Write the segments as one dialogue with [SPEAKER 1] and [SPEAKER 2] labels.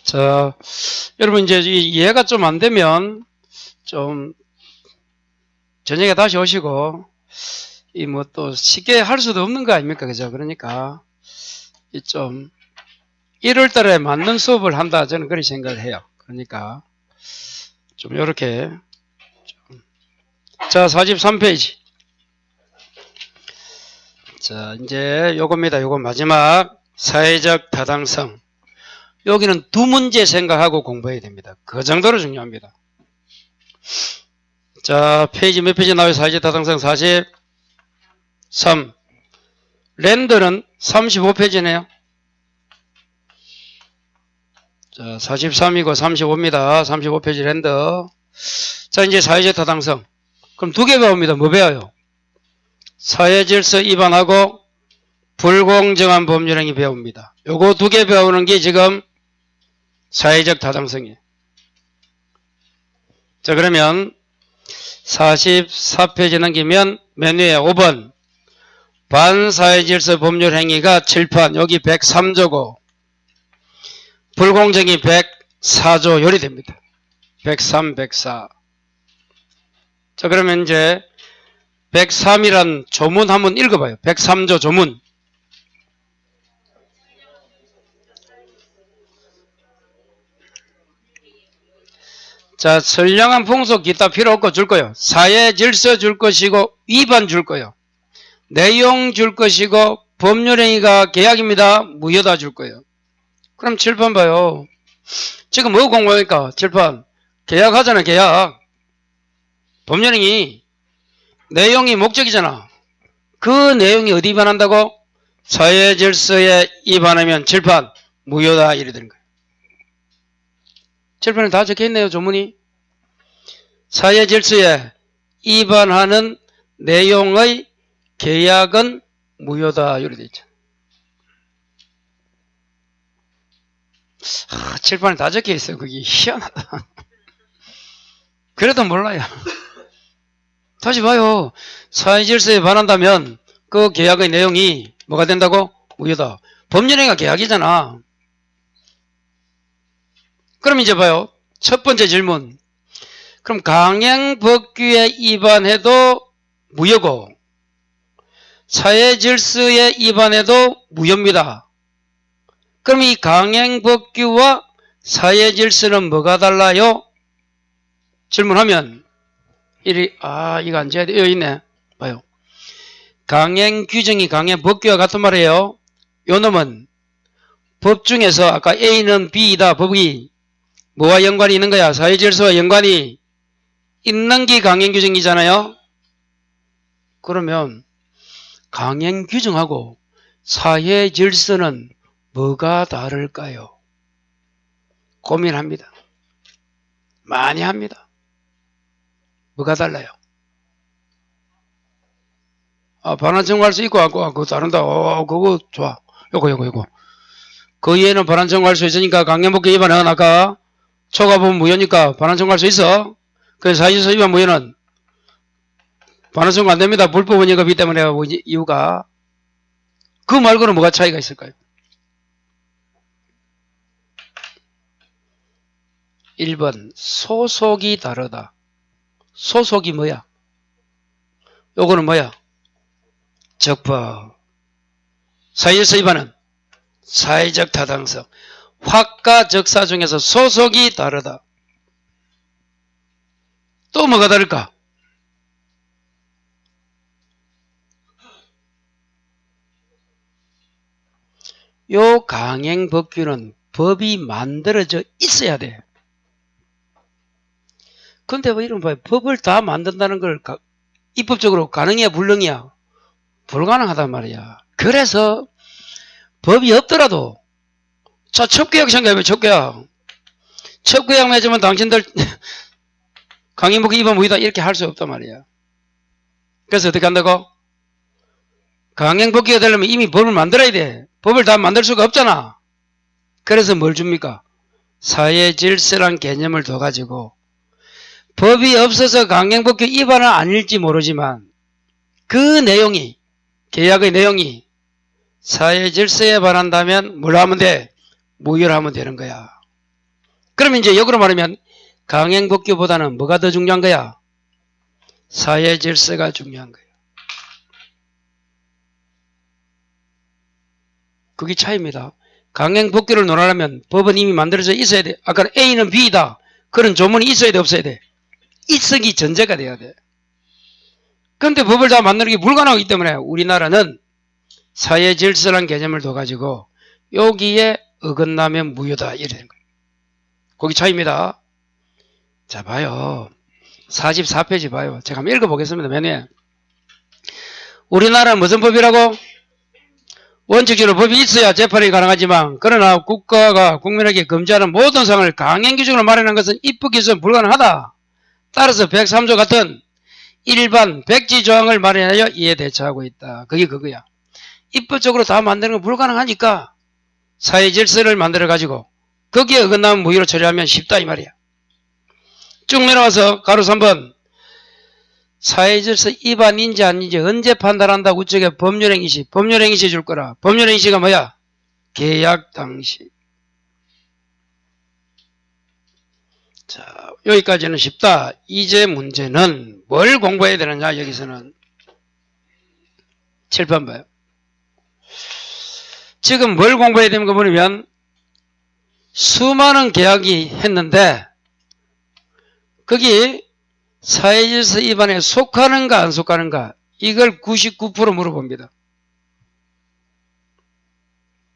[SPEAKER 1] 자, 여러분 이제 이해가 좀 안 되면 좀 저녁에 다시 오시고 이 뭐 또 쉽게 할 수도 없는 거 아닙니까? 그죠? 그러니까 이 좀 1월 달에 맞는 수업을 한다 저는 그렇게 생각을 해요. 그러니까 좀 요렇게 자, 43페이지. 자, 이제 요겁니다. 요거 마지막 사회적 타당성. 여기는 두 문제 생각하고 공부해야 됩니다. 그 정도로 중요합니다. 자, 페이지 몇 페이지 나와요? 사회적 타당성 43. 랜더는 35페이지네요. 자, 43이고 35입니다. 35페이지 랜더. 자, 이제 사회적 타당성. 그럼 두 개 배웁니다. 뭐 배워요? 사회질서 위반하고 불공정한 법률행위 배웁니다. 요거 두 개 배우는 게 지금 사회적 타당성이에요. 자, 그러면 44페이지 넘기면 맨 위에 5번 반사회질서 법률행위가 칠판 여기 103조고 불공정이 104조 요리 됩니다. 103, 104. 자, 그러면 이제 103이란 조문 한번 읽어봐요. 103조 조문. 자, 선량한 풍속 기타 필요 없고 줄 거요. 사회 질서 줄 것이고 위반 줄 거요. 내용 줄 것이고 법률행위가 계약입니다. 무효다 줄 거예요. 그럼 칠판 봐요. 지금 뭐 공부하니까 칠판 계약하잖아. 계약. 법률행위 내용이 목적이잖아. 그 내용이 어디 위반한다고? 사회 질서에 위반하면 칠판 무효다 이래 되는 거예요. 칠판에 다 적혀있네요. 조문이. 사회 질서에 위반하는 내용의 계약은 무효다 이래 돼 있죠. 칠판에 다 적혀있어요. 그게 희한하다. 그래도 몰라요. 다시 봐요. 사회 질서에 반한다면 그 계약의 내용이 뭐가 된다고? 무효다. 법률행위가 계약이잖아. 그럼 이제 봐요. 첫 번째 질문. 그럼 강행법규에 위반해도 무효고 사회 질서에 위반해도 무효입니다. 그럼 이 강행법규와 사회 질서는 뭐가 달라요? 질문하면 이거 안 줘야 돼. 여기 있네. 봐요. 강행규정이 강행법규와 같은 말이에요. 요 놈은 법 중에서 아까 A는 B이다. 법이 뭐와 연관이 있는 거야? 사회질서와 연관이 있는 게 강행규정이잖아요. 그러면 강행규정하고 사회질서는 뭐가 다를까요? 고민합니다. 많이 합니다. 뭐가 달라요? 반환 청구할 수 있고 그거 다른다. 그거 좋아. 요거. 그 이해는 반환 청구할 수 있으니까 강행법규 위반은 아까 초과범 무효니까 반환 청구할 수 있어. 그래서 사회질서 위반 무효는 반환 청구 안 됩니다. 불법원인가비 때문에 이유가. 그 말고는 뭐가 차이가 있을까요? 1번 소속이 다르다. 소속이 뭐야? 요거는 뭐야? 적법. 사회질서 위반은 사회적 타당성. 확과 적사 중에서 소속이 다르다. 또 뭐가 다를까? 요 강행법규는 법이 만들어져 있어야 돼. 근데 왜 이런 거야? 법을 다 만든다는 걸 입법적으로 가능이야 불능이야? 불가능하단 말이야. 그래서 법이 없더라도 자 첩계약 생각해봐. 첩계약 맺으면 당신들 강행법규 위반 무효다 이렇게 할 수 없단 말이야. 그래서 어떻게 한다고? 강행법규가 되려면 이미 법을 만들어야 돼. 법을 다 만들 수가 없잖아. 그래서 뭘 줍니까? 사회질서란 개념을 둬 가지고 법이 없어서 강행법규 위반은 아닐지 모르지만 그 내용이 계약의 내용이 사회질서에 반한다면 뭘 하면 돼? 무효를 하면 되는 거야. 그러면 이제 역으로 말하면 강행법규보다는 뭐가 더 중요한 거야? 사회 질서가 중요한 거야. 그게 차이입니다. 강행법규를 논하려면 법은 이미 만들어져 있어야 돼. 아까 A는 B다. 그런 조문이 있어야 돼, 없어야 돼? 있기 전제가 돼야 돼. 그런데 법을 다 만드는 게 불가능하기 때문에 우리나라는 사회 질서라는 개념을 둬가지고 여기에 어긋나면 무효다 이러는 거예요. 거기 차이입니다. 자, 봐요. 44페이지 봐요. 제가 한번 읽어보겠습니다. 맨에 우리나라는 무슨 법이라고? 원칙적으로 법이 있어야 재판이 가능하지만 그러나 국가가 국민에게 금지하는 모든 사항을 강행 규정으로 마련한 것은 입법 기준은 불가능하다. 따라서 103조 같은 일반 백지 조항을 마련하여 이에 대처하고 있다. 그게 그거야. 입법적으로 다 만드는 건 불가능하니까 사회 질서를 만들어가지고 거기에 어긋나면 무효로 처리하면 쉽다 이 말이야. 쭉 내려와서 가로 3번 사회질서 위반인지 아닌지 언제 판단한다고 우측에 법률행위시 법률행위시 줄 거라. 법률행위시가 뭐야? 계약 당시. 자, 여기까지는 쉽다. 이제 문제는 뭘 공부해야 되느냐? 여기서는 7번 봐요. 지금 뭘 공부해야 되는 거 보면 수많은 계약이 했는데 거기 사회질서 위반에 속하는가 안 속하는가 이걸 99% 물어봅니다.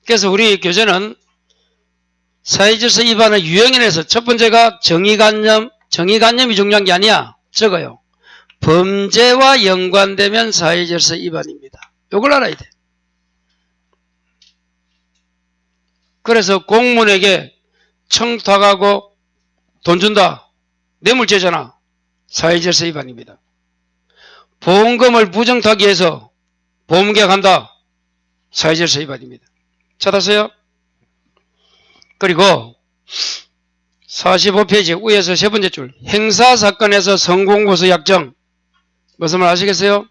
[SPEAKER 1] 그래서 우리 교재는 사회질서 위반의 유형에서 첫 번째가 정의관념이 중요한 게 아니야. 적어요. 범죄와 연관되면 사회질서 위반입니다. 이걸 알아야 돼. 그래서 공무원에게 청탁하고 돈 준다. 뇌물죄잖아. 사회질서 위반입니다. 보험금을 부정타기 해서 보험계약한다. 사회질서 위반입니다. 찾았어요? 그리고 45페이지 위에서 세 번째 줄 형사사건에서 성공고소 약정 무슨 말 아시겠어요?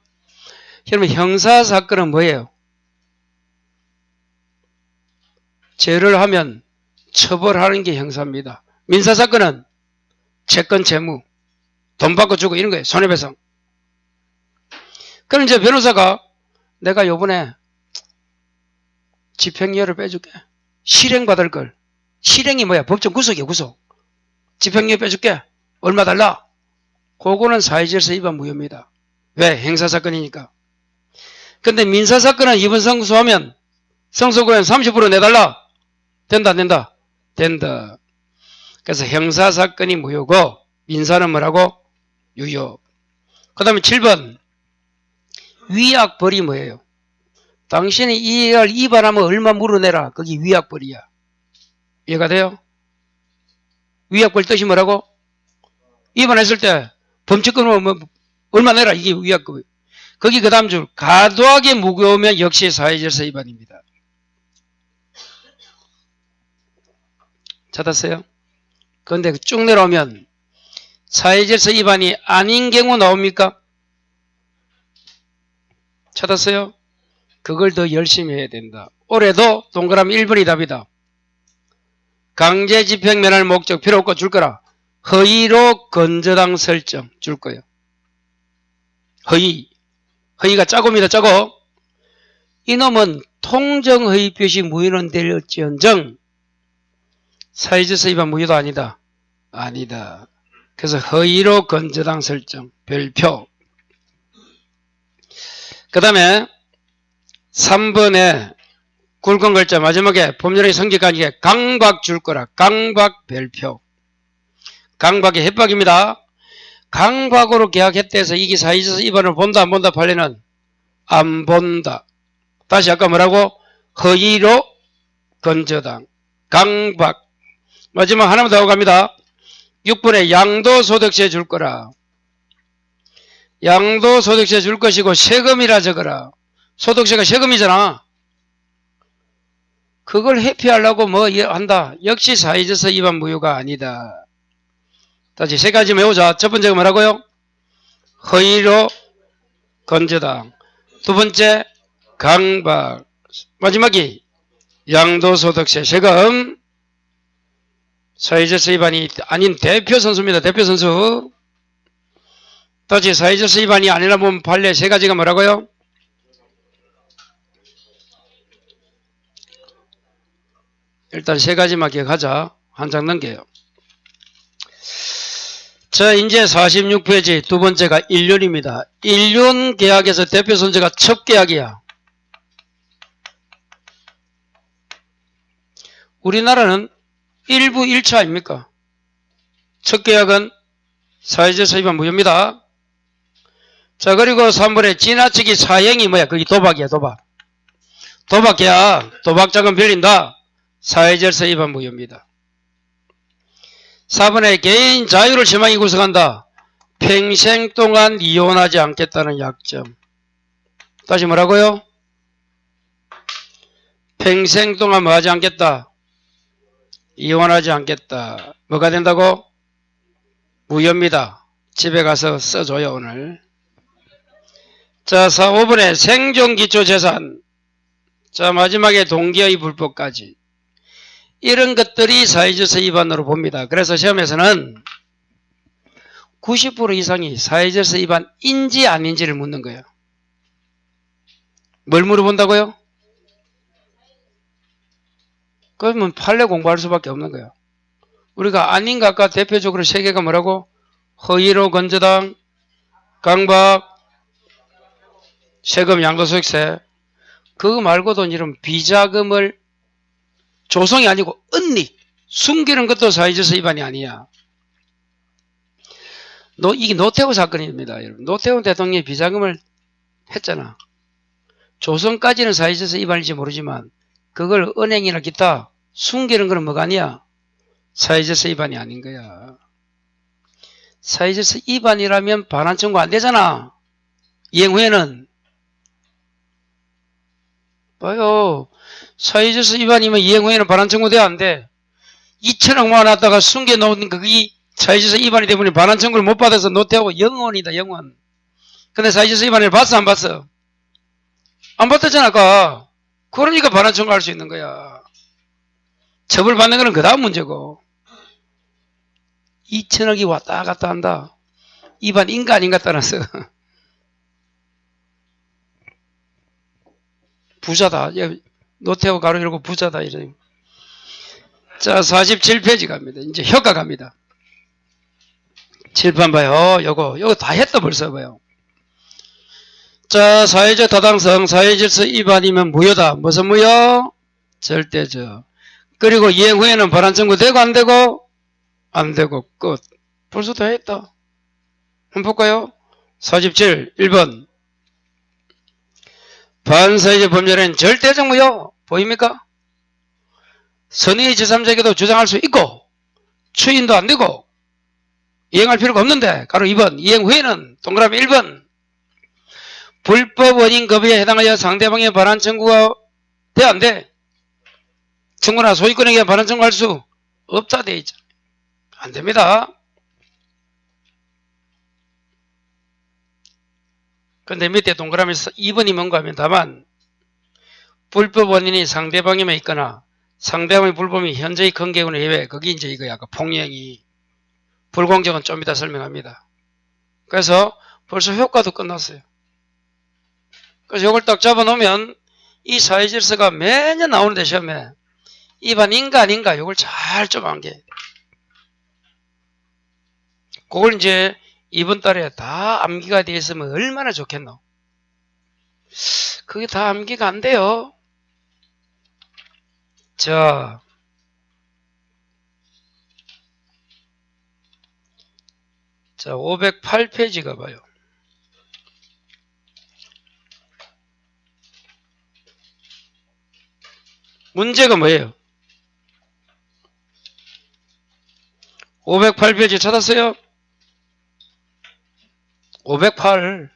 [SPEAKER 1] 여러분 형사사건은 뭐예요? 죄를 하면 처벌하는 게 형사입니다. 민사사건은 채권 채무 돈 받고 주고 이런 거예요. 손해배상. 그럼 이제 변호사가 내가 요번에 집행유예를 빼줄게. 실행받을 걸. 실행이 뭐야? 법정 구속이야, 구속. 집행유예 빼줄게. 얼마 달라? 그거는 사회질서 위반 무효입니다. 왜? 형사사건이니까. 근데 민사사건은 이번 성소하면 성소금액 30% 내달라. 된다, 안 된다? 된다. 그래서 형사사건이 무효고 민사는 뭐라고? 유효. 그 다음에 7번 위약벌이 뭐예요? 당신이 이걸 위반하면 얼마 물어내라. 그게 위약벌이야. 이해가 돼요? 위약벌 뜻이 뭐라고? 위반했을 때 범칙금은 뭐 얼마 내라. 이게 위약벌. 거기 그 다음 줄 과도하게 무거우면 역시 사회질서 위반입니다. 찾았어요? 그런데 쭉 내려오면 사회질서 위반이 아닌 경우 나옵니까? 찾았어요? 그걸 더 열심히 해야 된다. 올해도 동그라미 1번이 답이다. 강제 집행 면할 목적 필요 없고 줄 거라. 허위로 건저당 설정 줄 거예요. 허위가 짜고입니다. 짜고. 이놈은 통정허위 표시 무효는 될지언정 사회질서 위반 무효도 아니다. 아니다. 그래서 허위로 건저당 설정 별표. 그 다음에 3번에 굵은 글자 마지막에 법률의 성격관계 강박 줄 거라. 강박 별표. 강박이 협박입니다. 강박으로 계약했다 해서 이게 사회질서 위반을 본다 안 본다 판례는 안 본다. 다시 아까 뭐라고? 허위로 건저당 강박. 마지막 하나만 더 하고 갑니다. 6번에 양도소득세 줄 거라. 양도소득세 줄 것이고 세금이라 적어라. 소득세가 세금이잖아. 그걸 회피하려고 뭐 한다. 역시 사회질서 위반 무효가 아니다. 다시 세 가지 외우자. 첫 번째가 뭐라고요? 허위로 건저당. 두 번째 강박. 마지막이 양도소득세 세금. 사회질서 위반이 아닌 대표 선수입니다. 대표 선수. 다시 사회질서 위반이 아니라면 판례 세 가지가 뭐라고요? 일단 세 가지만 기억하자. 한 장 넘겨요. 자, 이제 46페이지 두 번째가 1륜입니다. 1륜 계약에서 대표 선수가 첫 계약이야. 우리나라는 1부 1차 아닙니까? 첫 계약은 사회질서 위반 무효입니다. 자, 그리고 3번에 지나치기 사형이 뭐야? 그게 도박이야, 도박. 도박 계약, 도박자금 빌린다. 사회질서 위반 무효입니다. 4번에 개인 자유를 심하게 구성한다. 평생 동안 이혼하지 않겠다는 약점. 다시 뭐라고요? 평생 동안 뭐 하지 않겠다? 이혼하지 않겠다. 뭐가 된다고? 무효입니다. 집에 가서 써줘요, 오늘. 자, 5번에 생존기초재산. 자, 마지막에 동기의 불법까지. 이런 것들이 사회질서 위반으로 봅니다. 그래서 시험에서는 90% 이상이 사회질서 위반인지 아닌지를 묻는 거예요. 뭘 물어본다고요? 그러면 판례 공부할 수밖에 없는 거예요. 우리가 아닌가 아까 대표적으로 세 개가 뭐라고? 허위로 건저당, 강박, 세금 양도소득세. 그거 말고도 이런 비자금을 조성이 아니고 은닉, 숨기는 것도 사회질서 위반이 아니야. 이게 노태우 사건입니다. 여러분. 노태우 대통령이 비자금을 했잖아. 조성까지는 사회질서 위반일지 모르지만 그걸 은행이나 기타 숨기는 건 뭐가 아니야? 사회질서 위반이 아닌 거야. 사회질서 위반이라면 반환 청구 안 되잖아. 이행 후에는. 봐요. 사회질서 위반이면 이행 후에는 반환 청구돼야 안 돼. 2천억 모아놨다가 숨겨놓은 그게 사회질서 위반이 때문에 반환 청구를 못 받아서 노태우고 영원이다, 영원. 근데 사회질서 위반을 봤어, 안 봤어? 안 봤다잖아, 아까. 그러니까 반환 청구할 수 있는 거야. 처벌받는 거는 그 다음 문제고. 2천억이 왔다 갔다 한다. 위반인가 아닌가 따라서. 부자다. 노태우 가로 열고 부자다. 이래. 자, 47페이지 갑니다. 이제 효과 갑니다. 칠판 봐요. 요거 다 했다 벌써 봐요. 자, 사회적 타당성, 사회질서 위반이면 무효다. 무슨 무효? 절대적. 그리고 이행 후에는 반환 청구 되고 안 되고? 안 되고 끝. 벌써 다 했다. 한번 볼까요? 47, 1번. 반사회적 범죄는 절대적 무효. 보입니까? 선의 제3자에게도 주장할 수 있고 추인도 안 되고 이행할 필요가 없는데 가로 2번. 이행 후에는 동그라미 1번. 불법 원인 거부에 해당하여 상대방의 반환 청구가 돼 안 돼? 청구나 소유권에게 반환 청구할 수 없다 돼 있죠. 안 됩니다. 근데 밑에 동그라미에서 2번이 뭔가 하면 다만 불법 원인이 상대방에만 있거나 상대방의 불법이 현재의 관계군의 예외. 거기 이제 이거 약간 폭력이 불공정은 좀 이따 설명합니다. 그래서 벌써 효과도 끝났어요. 그래서 이걸 딱 잡아놓으면 이 사회질서가 매년 나오는데 시험에 위반인가 아닌가 이걸 잘 좀 암기해야 돼. 그걸 이제 이번 달에 다 암기가 되어 있으면 얼마나 좋겠노. 그게 다 암기가 안 돼요. 자, 508페이지가 봐요. 문제가 뭐예요? 508페이지 찾았어요? 508.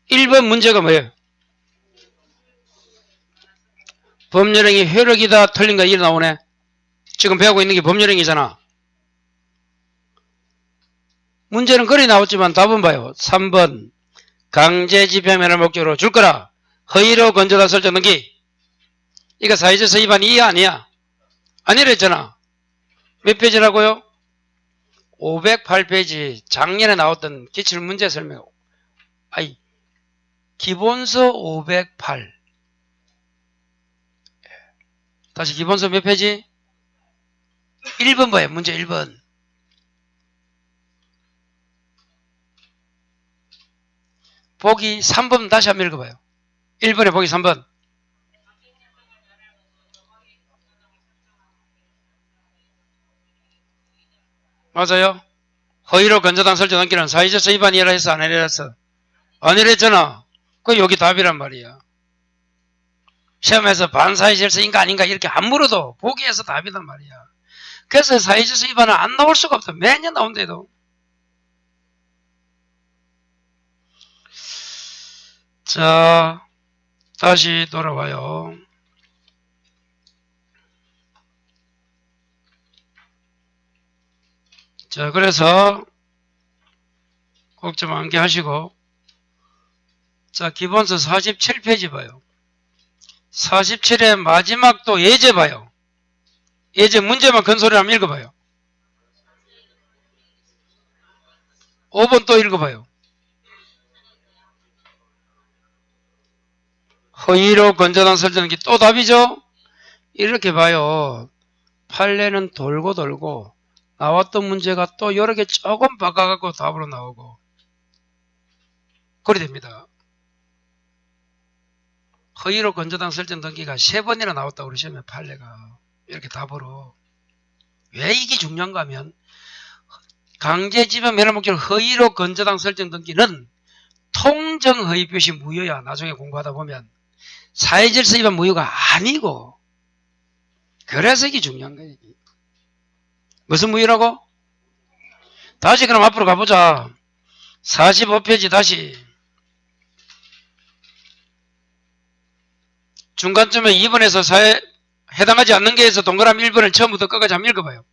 [SPEAKER 1] 1번 문제가 뭐예요? 법률행위 효력이다 틀린가 이 나오네. 지금 배우고 있는 게 법률행위잖아. 문제는 거리 나왔지만 답은 봐요. 3번 강제집행면을 목적으로 줄 거라 허위로 건져다 설정 넘기. 이거 사회질서 위반이 아니야? 아니랬잖아. 몇 페이지라고요? 508페이지. 작년에 나왔던 기출문제 설명. 아이, 기본서 508. 다시 기본서 몇 페이지? 1번 봐요. 문제 1번. 보기 3번 다시 한번 읽어봐요. 1번에 보기 3번. 맞아요? 허위로 건조당 설정 넘기는 사회적 위반 이해라 했어? 안 이랬어? 안 이랬잖아. 그 여기 답이란 말이야. 시험에서 반사회 질서인가 아닌가 이렇게 안 물어도 보기에서 답이란 말이야. 그래서 사회 질서 위반은 안 나올 수가 없어. 매년 나온대도. 자, 다시 돌아와요. 자, 그래서 걱정 안 게 하시고, 자, 기본서 47페이지 봐요. 47의 마지막 또 예제 봐요. 예제 문제만 큰 소리로 한번 읽어봐요. 5번 또 읽어봐요. 허위로 건조당 설정한 게 또 답이죠? 이렇게 봐요. 판례는 돌고 돌고 나왔던 문제가 또 여러 개 조금 바꿔갖고 답으로 나오고 그래 됩니다. 허위로 건조당 설정 등기가 3번이나 나왔다고 그러시면 판례가 이렇게 답으로. 왜 이게 중요한가 하면 강제집행 면허 목적으로 허위로 건조당 설정 등기는 통정 허위 표시 무효야. 나중에 공부하다 보면 사회질서 위반 무효가 아니고, 그래서 이게 중요한 거예요. 무슨 무효라고? 다시 그럼 앞으로 가보자. 45페이지 다시. 중간쯤에 2번에서 사회 해당하지 않는 게에서 동그라미 1번을 처음부터 끝까지 한번 읽어봐요.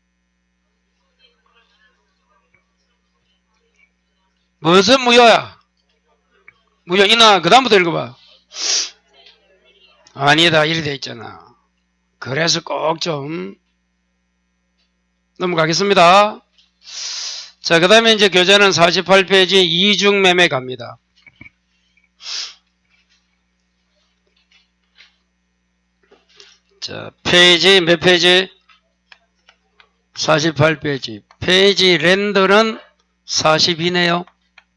[SPEAKER 1] 무슨 무효야? 무효 이나 그 다음부터 읽어봐. 아니다 이리 돼 있잖아. 그래서 꼭 좀 넘어가겠습니다. 자, 그 다음에 이제 교재는 48페이지 이중매매 갑니다. 자, 페이지 몇 페이지? 48페이지. 페이지 랜더는 42네요.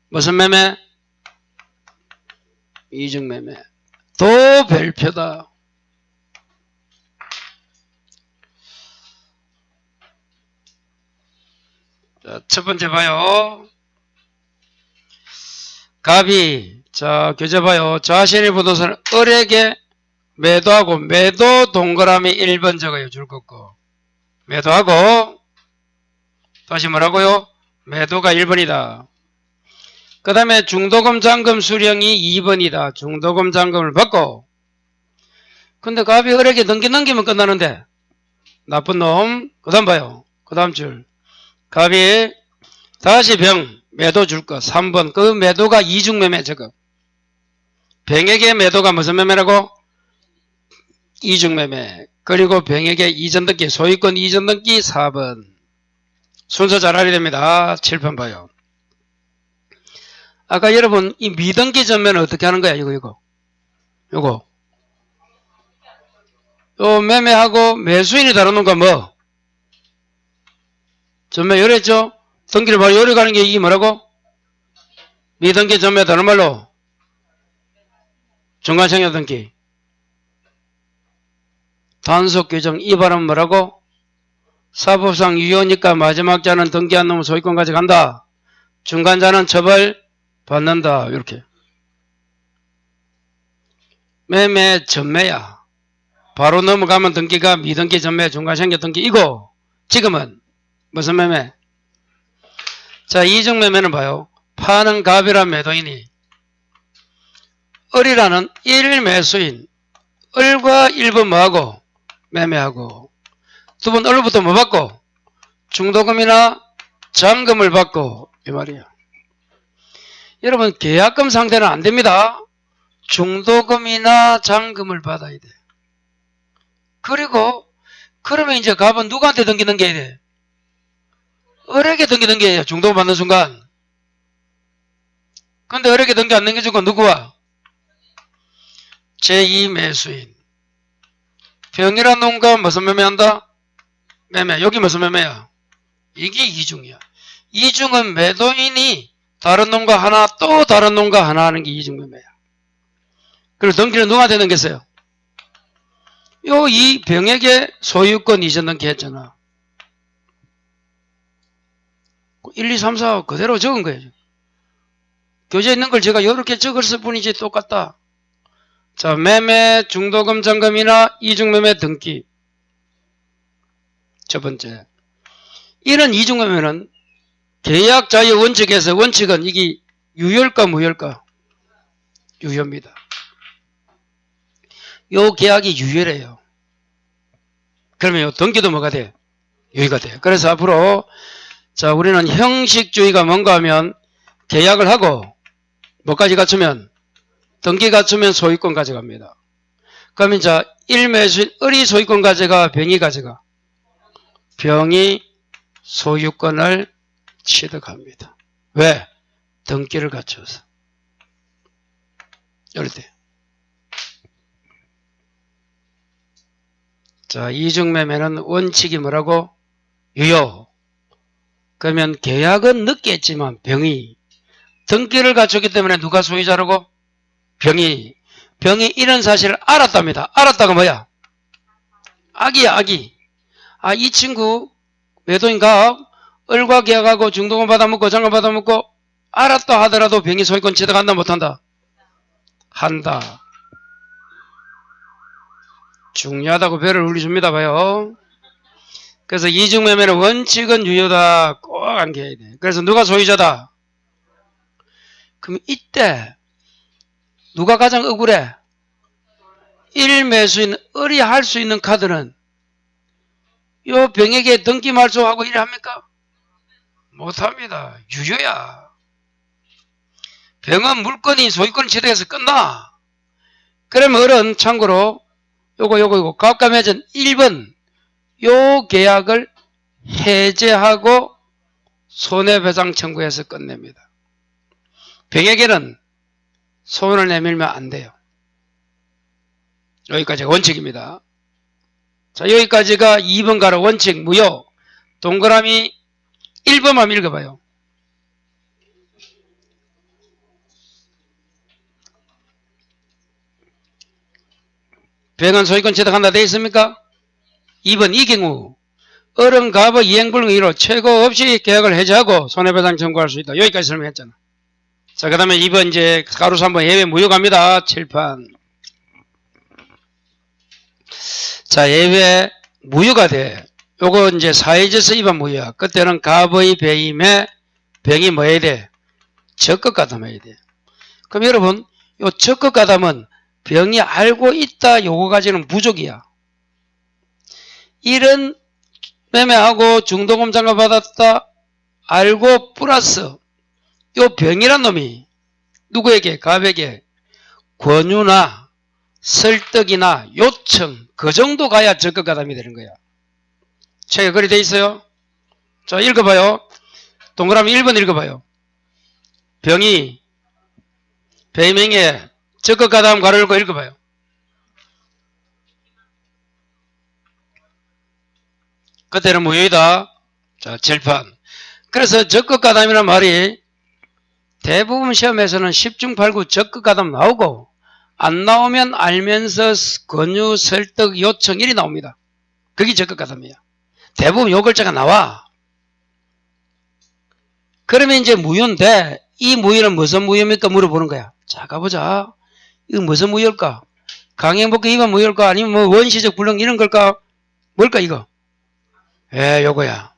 [SPEAKER 1] 무슨 매매? 이중매매. 또 별표다. 자, 첫 번째 봐요. 갑이, 자, 교재 봐요. 자신의 부동산을 을에게 매도하고, 매도 동그라미 1번 적어요. 줄 긋고. 매도하고, 다시 뭐라고요? 매도가 1번이다. 그 다음에 중도금 잔금 수령이 2번이다. 중도금 잔금을 받고. 근데 갑이 을에게 넘기면 끝나는데. 나쁜 놈. 그 다음 봐요. 그 다음 줄. 갑이 다시 병 매도 줄 거 3번. 그 매도가 이중매매 저거. 병에게 매도가 무슨 매매라고? 이중매매. 그리고 병에게 이전등기 소유권 이전등기 4번. 순서 잘 알아야 됩니다. 7번 봐요. 아까 여러분 이 미등기 전매는 어떻게 하는 거야? 요거 요 매매하고 매수인이 다루는 거 뭐? 전매 요랬죠? 등기를 바로 요래 가는 게 이게 뭐라고? 미등기 전매 다른 말로 중간청약 등기. 단속 규정 이 발음 뭐라고? 사법상 유효니까 마지막 자는 등기한 놈은 소유권 가져간다. 중간자는 처벌 받는다. 이렇게. 매매 전매야. 바로 넘어가면 등기가 미등기 전매 중간청약 등기 이거. 지금은 무슨 매매? 자, 이중매매는 봐요. 파는 갑이란 매도인이 을이라는 1매수인 을과 1번 뭐하고? 매매하고. 두 번 을부터 뭐 받고? 중도금이나 잔금을 받고 이 말이야. 여러분 계약금 상태는 안 됩니다. 중도금이나 잔금을 받아야 돼. 그리고 그러면 이제 갑은 누구한테 등기 넘겨야 돼? 어렵게 등기해요. 중도금 받는 순간. 근데 어렵게 등기 안 넘겨준 건 누구와? 제2매수인. 병이란 놈과 무슨 매매한다? 매매. 여기 무슨 매매야? 이게 이중이야. 이중은 매도인이 다른 놈과 하나 또 다른 놈과 하나 하는 게 이중매매야. 그리고 등기를 누구한테 넘겼어요? 이 병에게 소유권 이전 등기 했잖아. 1, 2, 3, 4 그대로 적은 거예요. 교재에 있는 걸 제가 이렇게 적었을 뿐이지 똑같다. 자, 매매, 중도금, 잔금이나 이중매매 등기. 첫 번째. 이런 이중매매는 계약 자유 원칙에서 원칙은 이게 유효일까 무효일까? 유효입니다. 요 계약이 유효래요. 그러면 요 등기도 뭐가 돼? 유효가 돼. 그래서 앞으로 자, 우리는 형식주의가 뭔가 하면 계약을 하고 뭐까지 갖추면? 등기 갖추면 소유권 가져갑니다. 그러면 자, 1매수인 을이 소유권 가져가, 병이 가져가? 병이 소유권을 취득합니다. 왜? 등기를 갖춰서. 이럴 때. 자, 이중매매는 원칙이 뭐라고? 유효. 그러면 계약은 늦게 했지만 병이 등기를 갖췄기 때문에 누가 소유자라고? 병이 이런 사실을 알았답니다. 알았다가 뭐야? 악이야, 악이. 아, 이 친구 매도인가? 을과 계약하고 중도금 받아먹고 잔금 받아먹고 알았다 하더라도 병이 소유권 취득한다 못한다? 한다. 중요하다고 배를 울려줍니다. 봐요. 그래서 이중매매는 원칙은 유효다. 꼭 암기해야 돼. 그래서 누가 소유자다? 그럼 이때 누가 가장 억울해? 1매수인 을이 할 수 있는 카드는 요 병에게 등기 말소하고 이래 합니까? 못합니다. 유효야. 병은 물건이 소유권 취득해서 끝나. 그러면 을은 참고로 요거 갑감해전 1번 요 계약을 해제하고 손해배상 청구해서 끝냅니다. 병에게는 소원을 내밀면 안 돼요. 여기까지가 원칙입니다. 자, 여기까지가 2번 가로 원칙 무효. 동그라미 1번만 읽어봐요. 병은 소유권 취득한다 되어 있습니까? 2번 이 경우 을은 갑의 이행불능이로 최고 없이 계약을 해제하고 손해배상 청구할 수 있다. 여기까지 설명했잖아. 자, 그 다음에 2번 이제 가로 3번 예외 무효 갑니다. 칠판. 자, 예외 무효가 돼. 요거 이제 사회질서 위반 무효야. 그때는 갑의 배임에 병이 뭐 해야 돼? 적극가담해야 돼. 그럼 여러분, 요 적극가담은 병이 알고 있다 요거 가지는 부족이야. 이런 매매하고 중도금 잔금 받았다 알고 플러스 요 병이란 놈이 누구에게? 갑에게 권유나 설득이나 요청 그 정도 가야 적극가담이 되는 거야. 책에 글이 돼 있어요. 자, 읽어봐요. 동그라미 1번 읽어봐요. 병이 배임행위에 적극가담 가로 열고 읽어봐요. 그때는 무효이다. 자, 칠판. 그래서 적극가담이라는 말이 대부분 시험에서는 10중 8구 적극가담 나오고 안 나오면 알면서 권유, 설득, 요청 일이 나옵니다. 그게 적극가담이야. 대부분 요 글자가 나와. 그러면 이제 무효인데 이 무효는 무슨 무효입니까? 물어보는 거야. 자, 가보자. 이거 무슨 무효일까? 강행복귀 위반 무효일까? 아니면 뭐 원시적 불능 이런 걸까? 뭘까 이거? 요거야.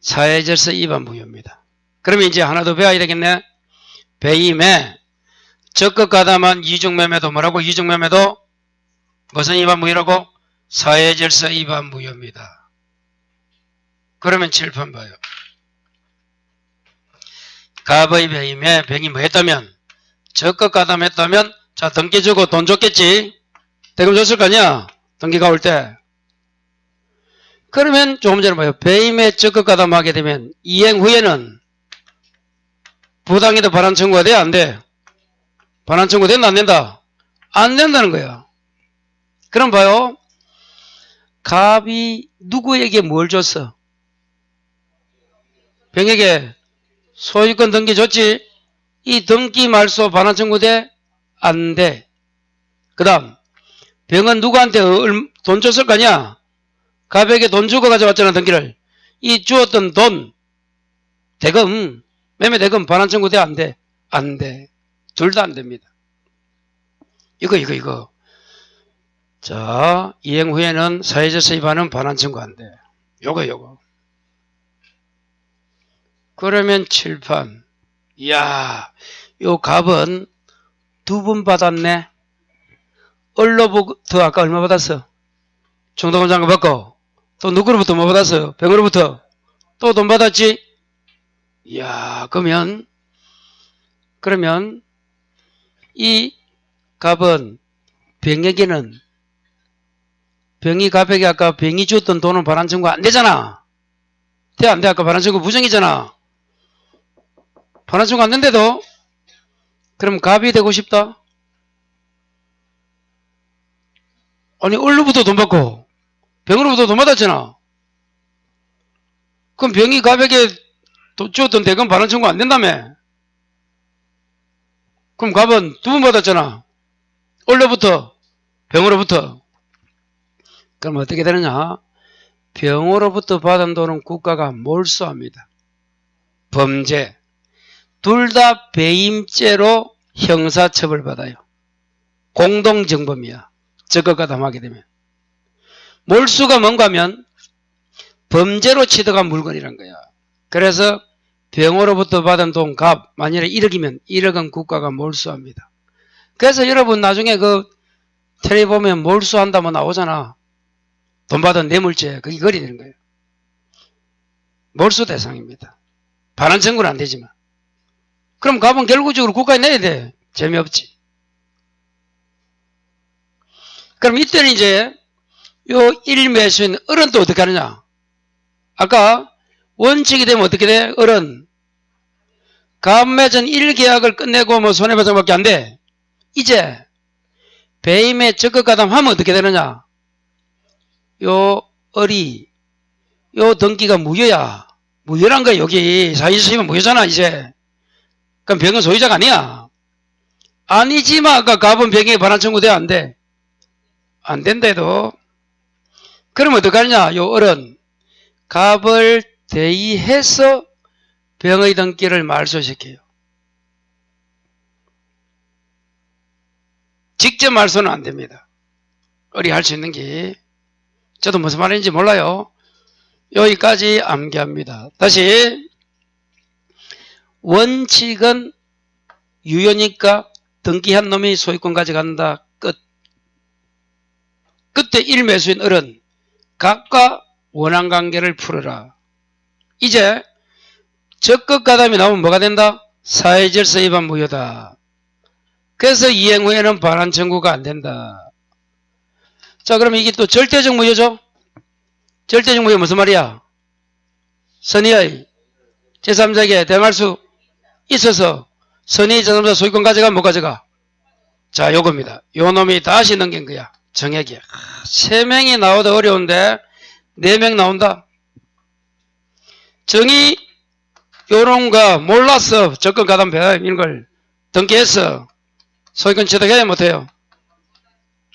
[SPEAKER 1] 사회질서 위반 무효입니다. 그러면 이제 하나 더 배워야 되겠네. 배임에 적극가담한 이중매매도 뭐라고? 이중매매도 무슨 위반 무효라고? 사회질서 위반 무효입니다. 그러면 칠판 봐요. 갑의 배임에 병이 뭐 했다면? 적극가담했다면 자, 등기 주고 돈 줬겠지? 대금 줬을 거 아니야? 등기가 올 때. 그러면 조금 전에 봐요. 배임에 적극 가담하게 되면 이행 후에는 부당이도 반환 청구가 돼? 안 돼? 반환 청구 된다? 안 된다? 안 된다는 거야. 그럼 봐요. 갑이 누구에게 뭘 줬어? 병에게 소유권 등기 줬지? 이 등기 말소 반환 청구 돼? 안 돼. 그 다음 병은 누구한테 돈 줬을 거냐? 갑에게 돈 주고 가져왔잖아, 등기를. 이 주었던 돈, 대금, 매매 대금 반환 청구 돼? 안 돼? 안 돼. 둘 다 안 됩니다. 이거. 자, 이행 후에는 사회적 세입하는 반환 청구 안 돼. 요거. 그러면 칠판. 이야, 요 갑은 2번 받았네. 얼로부터 아까 얼마 받았어? 총동원 장관 받고, 또 누구로부터 뭐 받았어요? 병으로부터 또 돈 받았지? 이야, 그러면 이 갑은 병에게는, 병이 갑에게 아까 병이 줬던 돈은 반환 청구 안 되잖아. 돼? 안 돼? 아까 반환 청구 부정이잖아. 반환 청구 안 된대도? 그럼 갑이 되고 싶다? 아니, 얼로부터 돈 받고 병으로부터 돈 받았잖아. 그럼 병이 갑에게 줬던 대금 반환 청구 안 된다며? 그럼 갑은 2번 받았잖아. 얼로부터 병으로부터. 그럼 어떻게 되느냐? 병으로부터 받은 돈은 국가가 몰수합니다. 범죄. 둘 다 배임죄로 형사처벌받아요. 공동정범이야. 적극가담하게 되면. 몰수가 뭔가 하면 범죄로 취득한 물건이란 거야. 그래서 병으로부터 받은 돈 값, 만일에 1억이면 1억은 국가가 몰수합니다. 그래서 여러분 나중에 그 텔레비 보면 몰수한다 뭐 나오잖아. 돈 받은 뇌물죄, 그게 거리 되는 거예요. 몰수 대상입니다. 반환 청구는 안 되지만. 그럼 값은 결국적으로 국가에 내야 돼. 재미없지. 그럼 이때는 이제 요 1매수인 을은 또 어떻게 하느냐? 아까 원칙이 되면 어떻게 돼? 을은 갑매전 1계약을 끝내고 뭐 손해배상밖에 안 돼. 이제 배임에 적극가담하면 어떻게 되느냐? 요 을이 요 등기가 무효야. 무효란 거야. 여기 사실시면 무효잖아 이제. 그럼 병은 소유자가 아니야. 아니지만 아까 갑은 병에 반환 청구돼? 안 돼? 안 된대도. 그럼 어떡하느냐? 요 을은 갑을 대의해서 병의 등기를 말소시켜요. 직접 말소는 안 됩니다. 을이 할 수 있는 게. 저도 무슨 말인지 몰라요. 여기까지 암기합니다. 다시. 원칙은 유효니까 등기한 놈이 소유권 가져간다. 끝. 그때 1매수인 을은 갑과 원한관계를 풀어라. 이제 적극가담이 나오면 뭐가 된다? 사회질서 위반 무효다. 그래서 이행 후에는 반환 청구가 안 된다. 자, 그러면 이게 또 절대적 무효죠? 절대적 무효 무슨 말이야? 선의의 제3자에게 대말수 있어서 선의 제3자 소유권 가져가 못 가져가? 자, 요겁니다. 요 놈이 다시 넘긴 거야. 정액이. 3명이 나오다 어려운데 4명 나온다. 정의 요런가 몰랐어. 적극가담 배임 이런 걸 등기했어. 소유권 취득해야 못해요?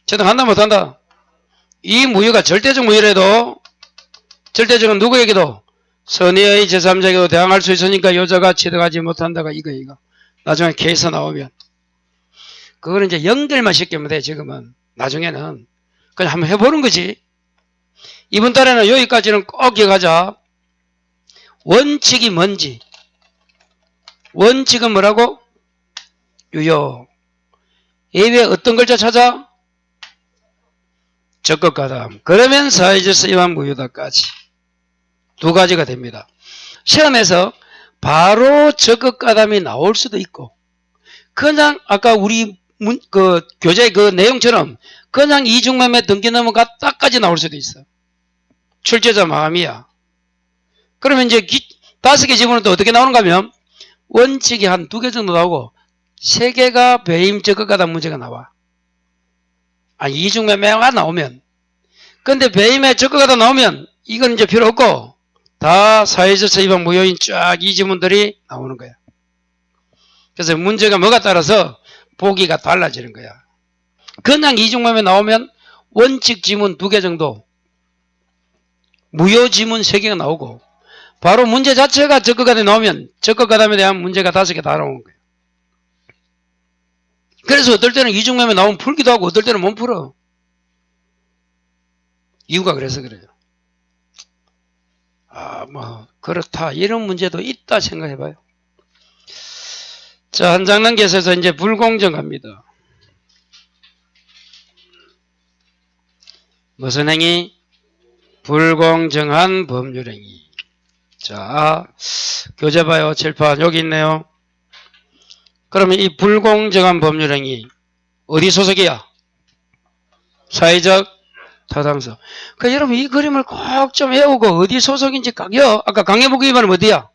[SPEAKER 1] 취득한다 못한다? 이 무효가 절대적 무효라도 절대적은 누구에게도 선의의 제3자에게도 대항할 수 있으니까 여자가 취득하지 못한다가 이거 나중에 케이스 나오면 그거는 이제 연결만 시키면 돼. 지금은 나중에는 그냥 한번 해보는 거지. 이번 달에는 여기까지는 꼭 기억하자. 원칙이 뭔지. 원칙은 뭐라고? 유효. 예외 어떤 글자 찾아? 적극가담. 그러면 사회질서 위반 무효다까지. 2가지가 됩니다. 시험에서 바로 적극가담이 나올 수도 있고 그냥 아까 우리 교재 그 내용처럼 그냥 이중매매 등기 넘어갔다까지 나올 수도 있어. 출제자 마음이야. 그러면 이제 5개 지문은 또 어떻게 나오는가 하면 원칙이 한 2개 정도 나오고 3개가 배임 적극가담 문제가 나와. 아니 이중매매가 나오면. 근데 배임에 적극가담 나오면 이건 이제 필요 없고 다 사회적 서입학 무효인 쫙 이 지문들이 나오는 거야. 그래서 문제가 뭐가 따라서 보기가 달라지는 거야. 그냥 이중매매 나오면 원칙 지문 2개 정도, 무효 지문 3개가 나오고 바로 문제 자체가 적극가담이 나오면 적극가담에 대한 문제가 5개 다 나오는 거예요. 그래서 어떨 때는 이중매매 나오면 풀기도 하고 어떨 때는 못 풀어. 이유가 그래서 그래요. 뭐 그렇다 이런 문제도 있다 생각해봐요. 자, 한 장 넘겨서 이제 불공정 갑니다. 무슨 행위? 불공정한 법률행위. 자, 교재 봐요. 칠판 여기 있네요. 그러면 이 불공정한 법률행위 어디 소속이야? 사회적 타당성. 그 여러분 이 그림을 꼭 좀 외우고 어디 소속인지 강요. 아까 강해보기 위반은 어디야?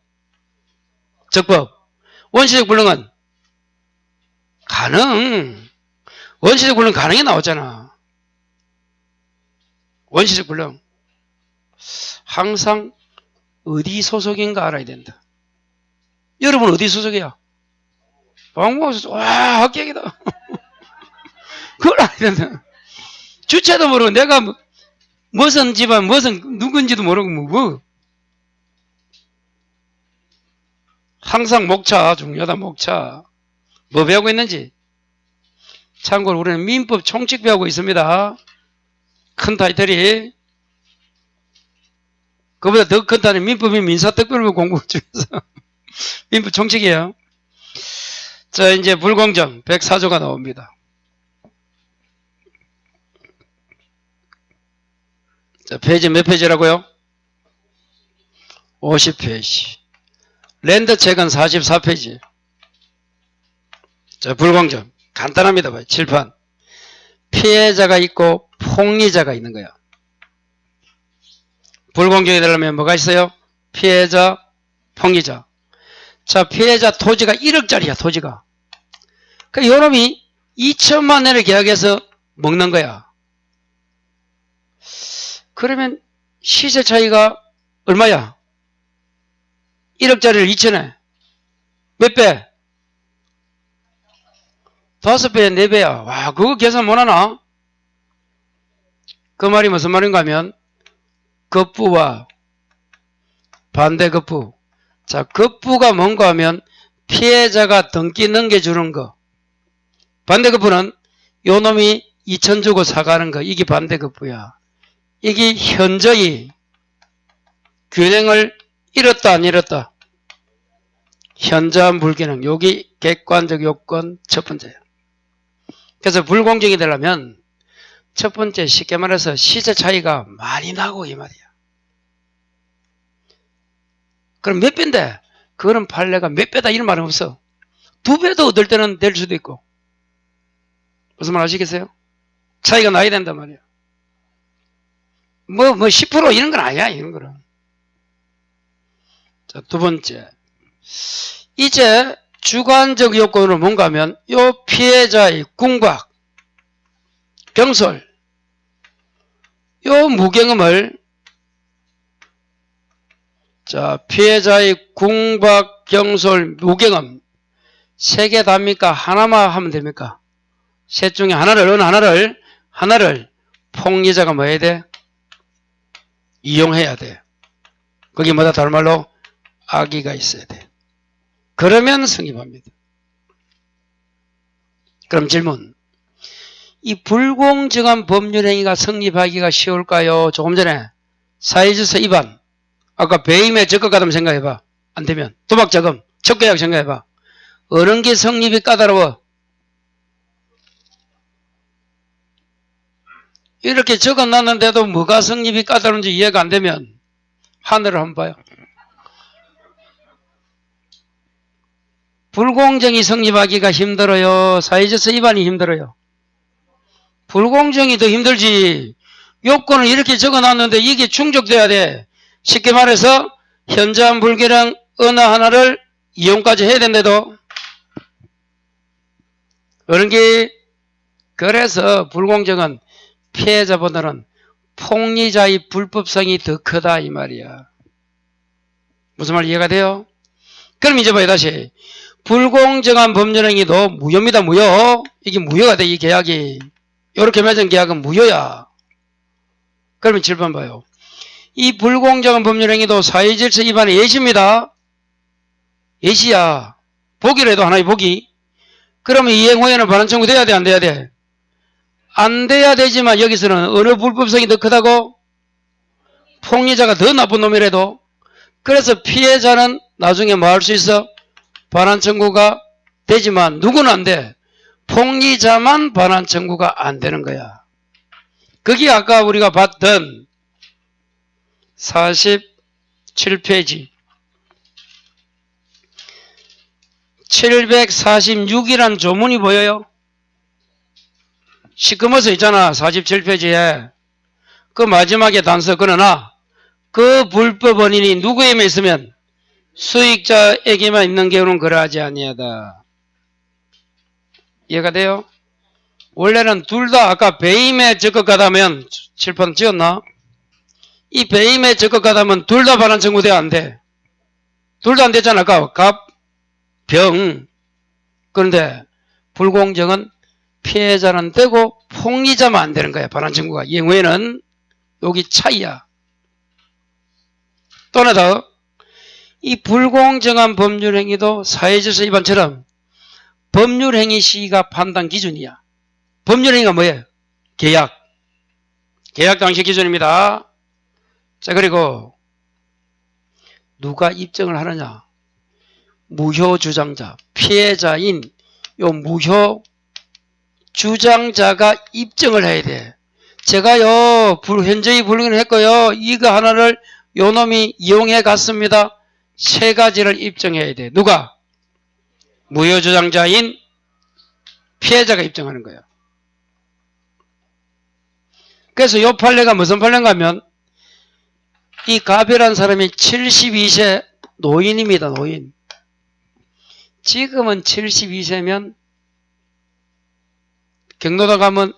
[SPEAKER 1] 적법. 원시적 불능은 가능. 원시적 불능 가능이 나오잖아. 원시적 불능. 항상 어디 소속인가 알아야 된다. 여러분 어디 소속이야? 방법소속. 와, 합격이다. 그걸 알아야 된다. 주체도 모르고 내가 무슨 집안 무슨 누군지도 모르고 뭐. 항상 목차 중요하다. 목차. 뭐 배우고 있는지. 참고로 우리는 민법 총칙 배우고 있습니다. 큰 타이틀이. 그보다 더 큰 타이틀이 민법이 민사특별법 공부 중에서 민법 총칙이에요. 자, 이제 불공정 104조가 나옵니다. 자, 페이지 몇 페이지라고요? 50페이지. 랜드책은 44페이지. 자, 불공정. 간단합니다. 봐요. 칠판. 피해자가 있고 폭리자가 있는 거야. 불공정이 되려면 뭐가 있어요? 피해자, 폭리자. 자, 피해자 토지가 1억짜리야, 토지가. 그 요놈이 2천만 원을 계약해서 먹는 거야. 그러면 시세 차이가 얼마야? 1억짜리를 2천에 몇 배? 5배, 4배야. 와, 그거 계산 못하나? 그 말이 무슨 말인가 하면 급부와 반대급부. 자, 급부가 뭔가 하면 피해자가 등기 넘겨주는 거. 반대급부는 요 놈이 2천 주고 사가는 거. 이게 반대급부야. 이게 현저히 균형을 잃었다 안 잃었다? 현저한 불균형. 여기 객관적 요건 첫 번째야. 그래서 불공정이 되려면 첫 번째 쉽게 말해서 시세 차이가 많이 나고 이 말이야. 그럼 몇 배인데? 그거는 판례가 몇 배다 이런 말은 없어. 2배도 얻을 때는 될 수도 있고. 무슨 말 아시겠어요? 차이가 나야 된단 말이야. 뭐 10% 이런 건 아니야, 이런 거는. 자, 두 번째. 이제 주관적 요건으로 뭔가 하면 요 피해자의 궁박, 경솔, 요 무경험을 자, 피해자의 궁박, 경솔, 무경험 3개 답니까? 하나만 하면 됩니까? 셋 중에 하나를 어느 하나를 폭리자가 뭐 해야 돼? 이용해야 돼. 거기 뭐다 다른 말로 악의가 있어야 돼. 그러면 성립합니다. 그럼 질문. 이 불공정한 법률행위가 성립하기가 쉬울까요? 조금 전에 사회질서 위반. 아까 배임의 적극가담 생각해봐. 안 되면 도박자금, 척계약 생각해봐. 어느 게 성립이 까다로워? 이렇게 적어놨는데도 뭐가 성립이 까다로운지 이해가 안 되면 하늘을 한번 봐요. 불공정이 성립하기가 힘들어요? 사회질서 위반이 힘들어요? 불공정이 더 힘들지. 요건을 이렇게 적어놨는데 이게 충족돼야 돼. 쉽게 말해서 현저한 불균형 어느 하나를 이용까지 해야 된대도 그런 게 그래서 불공정은 피해자보다는 폭리자의 불법성이 더 크다 이 말이야. 무슨 말 이해가 돼요? 그럼 이제 봐요 다시. 불공정한 법률행위도 무효입니다. 무효. 이게 무효가 돼 이 계약이. 이렇게 맺은 계약은 무효야. 그러면 7번 봐요. 이 불공정한 법률행위도 사회질서 위반의 예시입니다. 예시야. 보기라도 하나의 보기. 그러면 이행 후에는 반환 청구돼야 돼 안 돼야 돼? 안 돼야 되지만 여기서는 어느 불법성이 더 크다고? 폭리자가 더 나쁜 놈이라도. 그래서 피해자는 나중에 뭐 할 수 있어? 반환 청구가 되지만 누구는 안 돼? 폭리자만 반환 청구가 안 되는 거야. 그게 아까 우리가 봤던 47페이지 746이란 조문이 보여요? 시커멓어 있잖아. 47페이지에 그 마지막에 단서 그러나 그 불법 원인이 누구에게 있으면 수익자에게만 있는 경우는 그러하지 아니하다. 이해가 돼요? 원래는 둘 다 아까 배임에 적극하다면 칠판 지었나? 이 배임에 적극하다면 둘 다 반환 청구돼 안 돼? 둘 다 안 됐잖아. 아까 갑, 병. 그런데 불공정은 피해자는 되고 폭리자만 안 되는 거야. 반환 청구가. 이행 후에는 여기 차이야. 또 하나 더. 이 불공정한 법률행위도 사회질서 위반처럼 법률행위 시기가 판단 기준이야. 법률행위가 뭐예요? 계약. 계약 당시 기준입니다. 자, 그리고 누가 입증을 하느냐? 무효 주장자, 피해자인 요 무효 주장자가 입증을 해야 돼. 제가요, 현저히 불응을 했고요. 이거 하나를 요 놈이 이용해 갔습니다. 세 가지를 입증해야 돼. 누가? 무효 주장자인 피해자가 입증하는 거예요. 그래서 요 판례가 무슨 판례인가 하면 이 가비라는 사람이 72세 노인입니다. 노인. 지금은 72세면 경로당 가면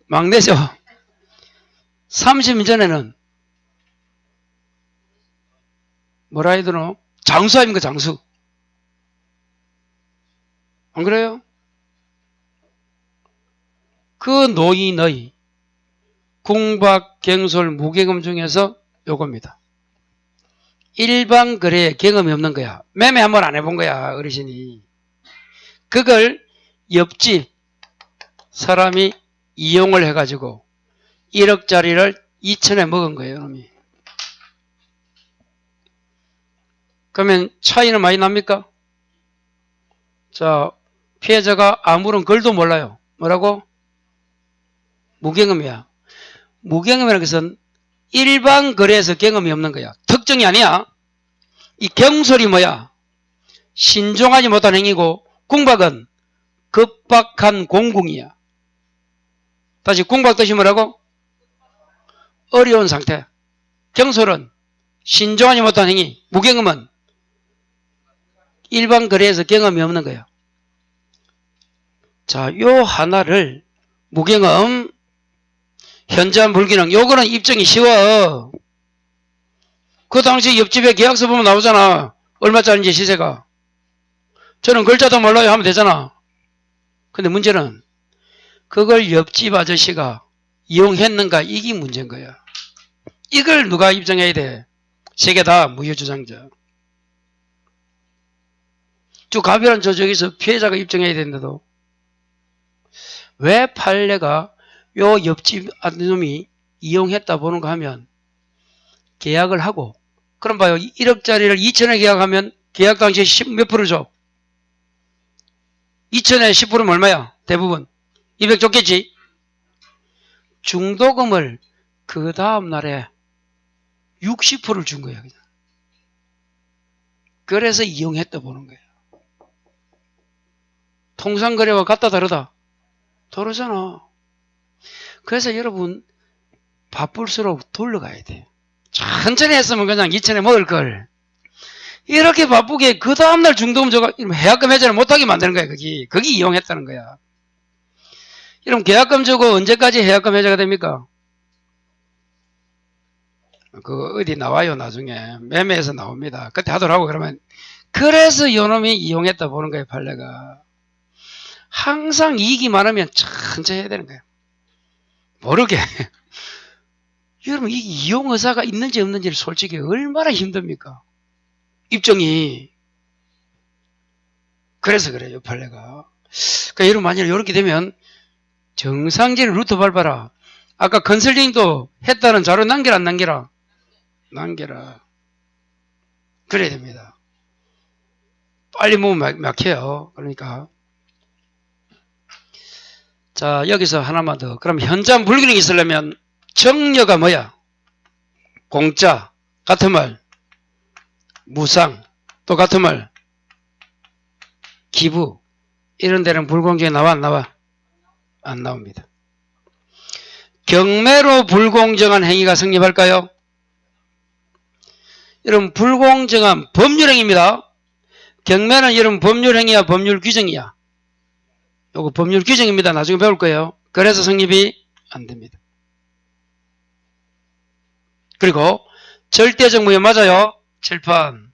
[SPEAKER 1] 막내죠. 30년 전에는 뭐라 해야 되노? 장수 아닙니까? 장수. 안 그래요? 그 노인의 궁박경솔 무경험 중에서 요겁니다. 일반 거래에 경험이 없는 거야. 매매 한번 안 해본 거야. 어르신이. 그걸 옆집 사람이 이용을 해가지고 1억짜리를 2천에 먹은 거예요. 놈이. 그러면 차이는 많이 납니까? 자, 피해자가 아무런 글도 몰라요. 뭐라고? 무경험이야. 무경험이라는 것은 일반 거래에서 경험이 없는 거야. 특정이 아니야. 이 경솔이 뭐야? 신중하지 못한 행위고 궁박은 급박한 공궁이야. 다시 궁박 뜻이 뭐라고? 어려운 상태. 경솔은 신중하지 못한 행위. 무경험은 일반 거래에서 경험이 없는 거야. 자, 요 하나를 무경험, 현저한 불균형. 요거는 입증이 쉬워. 그 당시 옆집에 계약서 보면 나오잖아. 얼마짜리인지 시세가. 저는 글자도 몰라요 하면 되잖아. 근데 문제는 그걸 옆집 아저씨가 이용했는가 이게 문제인 거야. 이걸 누가 입증해야 돼? 세 개 다 무효주장자. 가비란 저쪽에서 피해자가 입증해야 되는데도 왜 판례가 요 옆집 놈이 이용했다 보는가 하면 계약을 하고 그럼 봐요. 1억짜리를 2천에 계약하면 계약 당시에 몇 프로 줘? 2천에 10%면 얼마야? 대부분 200 줬겠지. 중도금을 그 다음날에 60%를 준 거야. 그냥. 그래서 이용했다 보는 거야. 통상거래와 같다 다르다? 다르잖아. 그래서 여러분 바쁠수록 돌려가야 돼. 천천히 했으면 그냥 2천에 먹을 걸. 이렇게 바쁘게 그 다음날 중도금 줘가 해약금 해제를 못하게 만드는 거야. 거기 이용했다는 거야. 그럼 계약금 주고 언제까지 해약금 해제가 됩니까? 그거 어디 나와요. 나중에 매매에서 나옵니다. 그때 하더라고. 그러면 그래서 요놈이 이용했다 보는 거예요. 판례가. 항상 이익이 많으면 천천히 해야 되는 거예요. 모르게. 여러분 이 이용 의사가 있는지 없는지를 솔직히 얼마나 힘듭니까? 입증이. 그래서 그래요. 판례가. 그러니까 여러분 만약에 이렇게 되면 정상적인 루트 밟아라. 아까 컨설팅도 했다는 자료 남겨라 안 남겨라? 남겨라. 그래야 됩니다. 빨리 모으면 막혀요. 그러니까. 자, 여기서 하나만 더. 그럼 현장 불균형이 있으려면 정려가 뭐야? 공짜. 같은 말. 무상. 또 같은 말. 기부. 이런 데는 불공정이 나와 안 나와? 안 나옵니다. 경매로 불공정한 행위가 성립할까요? 여러분 불공정한 법률행위입니다. 경매는 여러분 법률행위야 법률 규정이야? 요거 법률 규정입니다. 나중에 배울 거예요. 그래서 성립이 안 됩니다. 그리고 절대적 무효 맞아요? 칠판.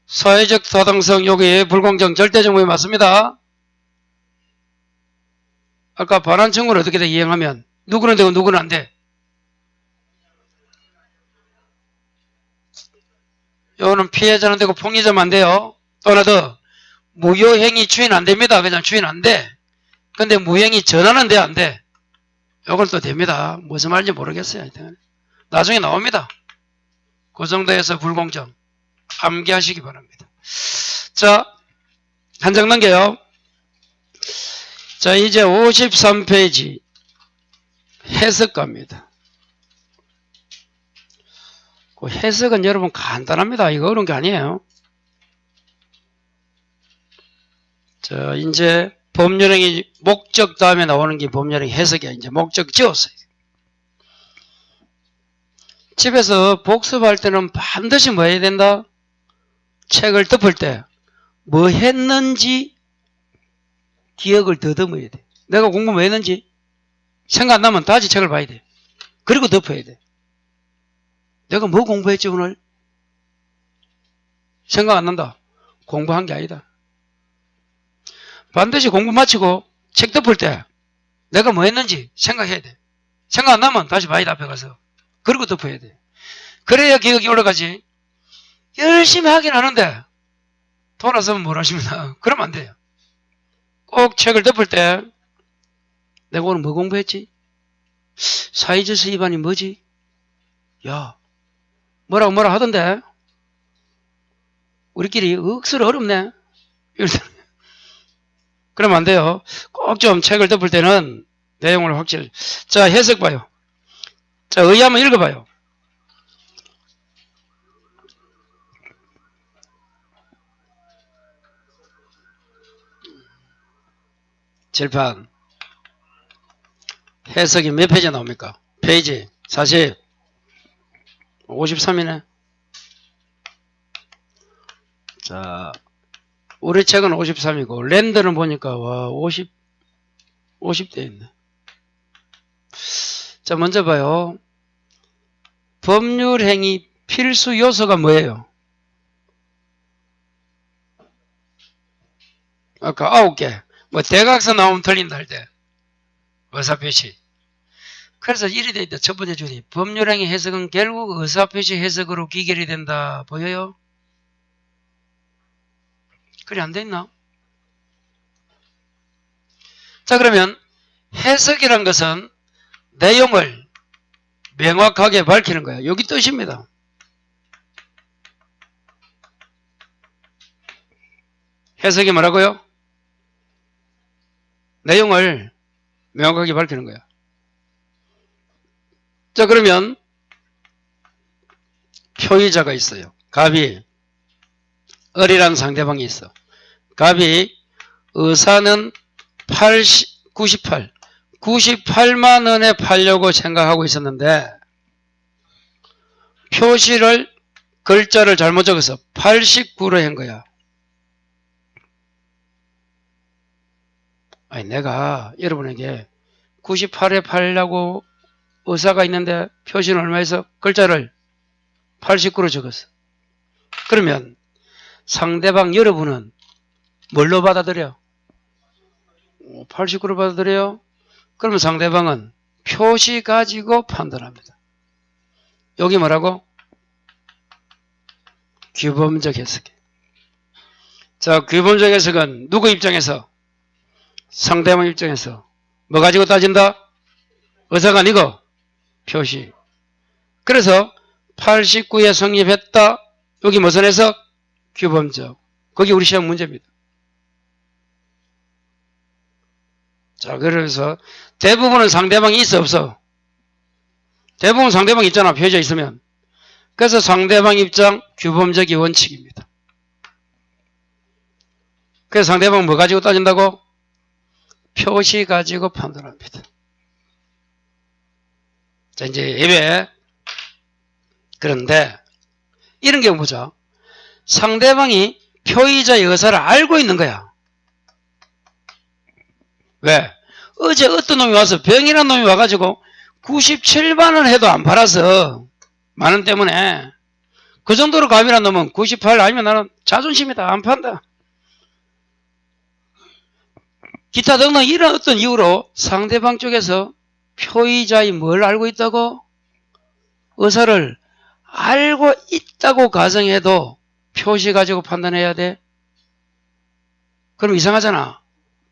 [SPEAKER 1] 사회적 타당성 여기 불공정 절대적 무효 맞습니다. 아까 반환 청구를 어떻게 돼? 이행하면 누구는 되고 누구는 안 돼? 요거는 피해자는 되고 폭리자면 안 돼요. 또 하나 더. 무효행위 추인 안 됩니다. 그냥 추인 안 돼. 근데 무효행위 전환은 돼, 안 돼? 요건 또 됩니다. 무슨 말인지 모르겠어요. 하여튼. 나중에 나옵니다. 그 정도에서 불공정. 암기하시기 바랍니다. 자, 한 장 넘겨요. 자, 이제 53페이지. 해석갑니다. 그 해석은 여러분 간단합니다. 이거 어려운 게 아니에요. 자, 이제 법률행위 목적 다음에 나오는 게 법률행위 해석이야. 이제 목적 지었어요. 집에서 복습할 때는 반드시 뭐 해야 된다? 책을 덮을 때 뭐 했는지 기억을 더듬어야 돼. 내가 공부 뭐 했는지 생각 안 나면 다시 책을 봐야 돼. 그리고 덮어야 돼. 내가 뭐 공부했지 오늘? 생각 안 난다. 공부한 게 아니다. 반드시 공부 마치고 책 덮을 때 내가 뭐 했는지 생각해야 돼. 생각 안 나면 다시 봐야 돼. 앞에 가서. 그리고 덮어야 돼. 그래야 기억이 올라가지. 열심히 하긴 하는데 돌아서면 뭘 하십니다. 그러면 안 돼요. 꼭 책을 덮을 때 내가 오늘 뭐 공부했지? 사회질서 위반이 뭐지? 야, 뭐라고 하던데? 우리끼리 억수로 어렵네. 그러면 안 돼요. 꼭 좀 책을 덮을 때는 내용을 확실히. 자, 해석 봐요. 자, 의의 한번 읽어봐요. 칠판. 해석이 몇 페이지 나옵니까? 페이지 40. 53이네. 자, 우리 책은 53이고 랜드는 보니까 와 50대 있네. 자, 먼저 봐요. 법률행위 필수 요소가 뭐예요? 아까 9개. 뭐 대각선 나오면 틀린다 할 때 의사표시. 그래서 이리 돼 있다. 첫 번째 줄이 법률행위 해석은 결국 의사표시 해석으로 귀결이 된다. 보여요? 그래 안 돼 있나? 자, 그러면 해석이란 것은 내용을 명확하게 밝히는 거야. 여기 뜻입니다. 해석이 뭐라고요? 내용을 명확하게 밝히는 거야. 자, 그러면 표의자가 있어요. 갑이 을이라는 상대방이 있어. 갑이 의사는 98, 98만 원에 팔려고 생각하고 있었는데 표시를 글자를 잘못 적어서 89로 한 거야. 아니 내가 여러분에게 98에 팔려고 의사가 있는데 표시는 얼마에서 글자를 89로 적었어. 그러면 상대방 여러분은 뭘로 받아들여? 89로 받아들여요? 그러면 상대방은 표시 가지고 판단합니다. 여기 뭐라고? 규범적 해석이. 자, 규범적 해석은 누구 입장에서? 상대방 입장에서 뭐 가지고 따진다? 의사가 아니고 표시. 그래서 89에 성립했다. 여기 무슨 해석? 규범적. 거기 우리 시험 문제입니다. 자, 그래서 대부분은 상대방이 있어 없어? 대부분 상대방이 있잖아. 표시가 있으면. 그래서 상대방 입장 규범적이 원칙입니다. 그래서 상대방은 뭐 가지고 따진다고? 표시 가지고 판단합니다. 자, 이제 예배. 그런데 이런 경우 보자. 상대방이 표의자의 의사를 알고 있는 거야. 왜? 어제 어떤 놈이 와서 병이라는 놈이 와가지고 97만원 해도 안 팔아서 만원 때문에 그 정도로 감이란 놈은 98 아니면 나는 자존심이다. 안 판다. 기타 등등 이런 어떤 이유로 상대방 쪽에서 표의자의 뭘 알고 있다고? 의사를 알고 있다고 가정해도 표시 가지고 판단해야 돼? 그럼 이상하잖아.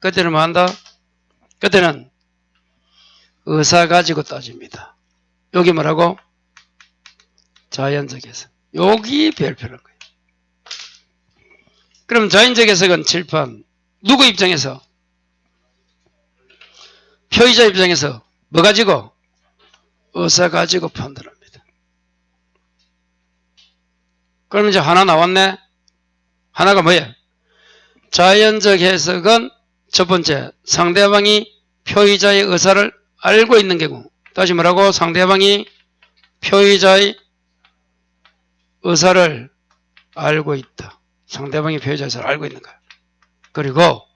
[SPEAKER 1] 그때는 뭐 한다? 그때는 의사 가지고 따집니다. 여기 뭐라고? 자연적 해석. 여기 별표란 거예요. 그럼 자연적 해석은 칠판. 누구 입장에서? 표의자 입장에서 뭐 가지고? 의사 가지고 판단합니다. 그럼 이제 하나 나왔네? 하나가 뭐예요? 자연적 해석은 첫 번째, 상대방이 표의자의 의사를 알고 있는 경우. 다시 뭐라고? 상대방이 표의자의 의사를 알고 있다. 상대방이 표의자의 의사를 알고 있는 거야. 그리고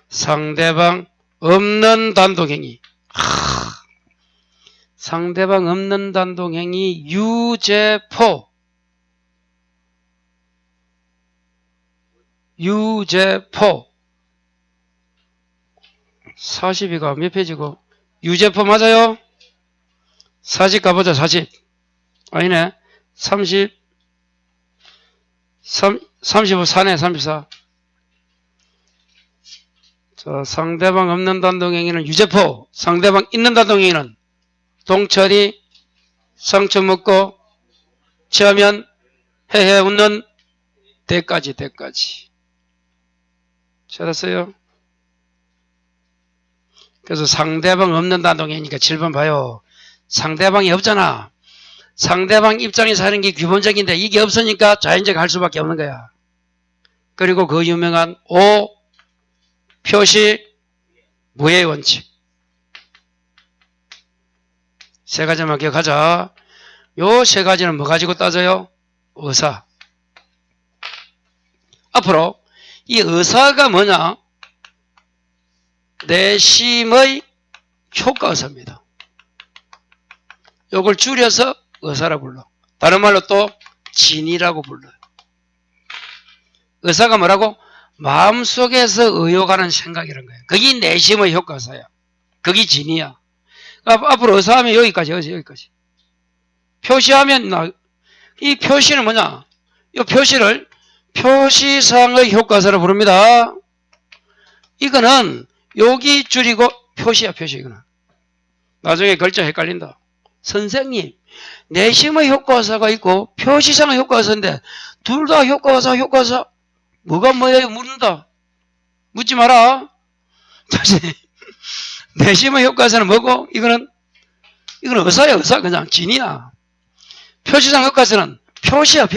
[SPEAKER 1] 상대방 없는 단독행위. 상대방 없는 단독행위 유죄포. 유죄포. 42가 몇 페이지고? 유죄포 맞아요? 40 가보자. 40. 아니네. 30. 35 4네. 34. 자, 상대방 없는 단독행위는 유죄포. 상대방 있는 단독행위는 동철이 상처 먹고 취하면 헤헤 웃는 대까지. 찾았어요? 그래서 상대방 없는 단독행위니까 7번 봐요. 상대방이 없잖아. 상대방 입장에서 하는 게 기본적인데 이게 없으니까 자연적 할 수밖에 없는 거야. 그리고 그 유명한 5 표시 무의 원칙. 세 가지만 기억하자. 요 세 가지는 뭐 가지고 따져요? 의사. 앞으로 이 의사가 뭐냐? 내심의 효과의사입니다. 요걸 줄여서 의사라 불러. 다른 말로 또 진이라고 불러요. 의사가 뭐라고? 마음속에서 의욕하는 생각이란 거예요. 그게 내심의 효과사야. 그게 진이야. 앞으로 의사하면 여기까지. 표시하면 이 표시는 뭐냐? 이 표시를 표시상의 효과사로 부릅니다. 이거는 여기 줄이고 표시야. 이거는. 나중에 글자 헷갈린다. 선생님, 내심의 효과사가 있고 표시상의 효과사인데 둘 다 효과사 뭐가 뭐예요? 묻는다. 묻지 마라. 다시 내심의 효과사는 뭐고? 이거는 의사야. 의사. 그냥 진이야. 표시상 효과사는 표시야.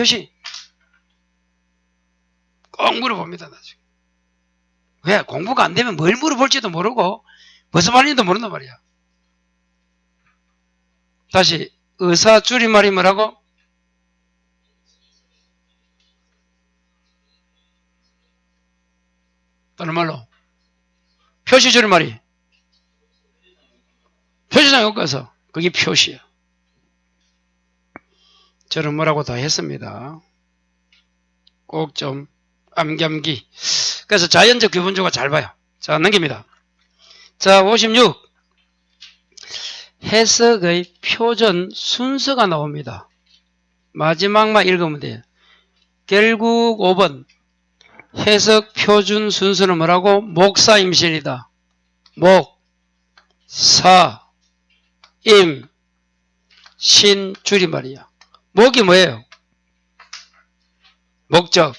[SPEAKER 1] 꼭 물어봅니다. 나중에. 왜? 공부가 안 되면 뭘 물어볼지도 모르고 무슨 말인지도 모른단 말이야. 다시 의사 줄임말이 뭐라고? 다른 말로 표시 줄임말이 표시장 효과서 그게 표시야. 저는 뭐라고 다 했습니다. 꼭 좀 암기암기. 그래서 자연적 교본조가 잘 봐요. 자, 넘깁니다. 자, 56. 해석의 표준 순서가 나옵니다. 마지막만 읽으면 돼요. 결국 5번 해석 표준 순서는 뭐라고? 목사 임신이다. 목, 사, 임, 신 줄임말이야. 목이 뭐예요? 목적.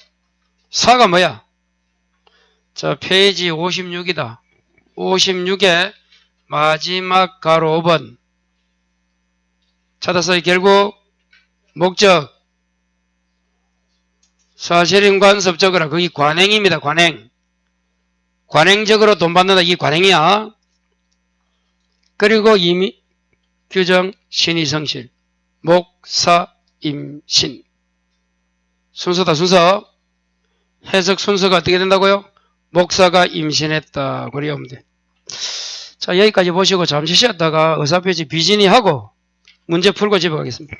[SPEAKER 1] 사가 뭐야? 자, 페이지 56이다. 56에 마지막 가로 5번. 찾았어요. 결국 목적. 사실인 관습 적어라. 그게 관행입니다. 관행. 관행적으로 돈 받는다. 이게 관행이야. 그리고 이미 규정 신의성실. 목사 임신. 순서다. 순서. 해석 순서가 어떻게 된다고요? 목사가 임신했다. 그래 하면 돼. 자, 여기까지 보시고 잠시 쉬었다가 의사표시 비진이 하고 문제 풀고 집에 가겠습니다.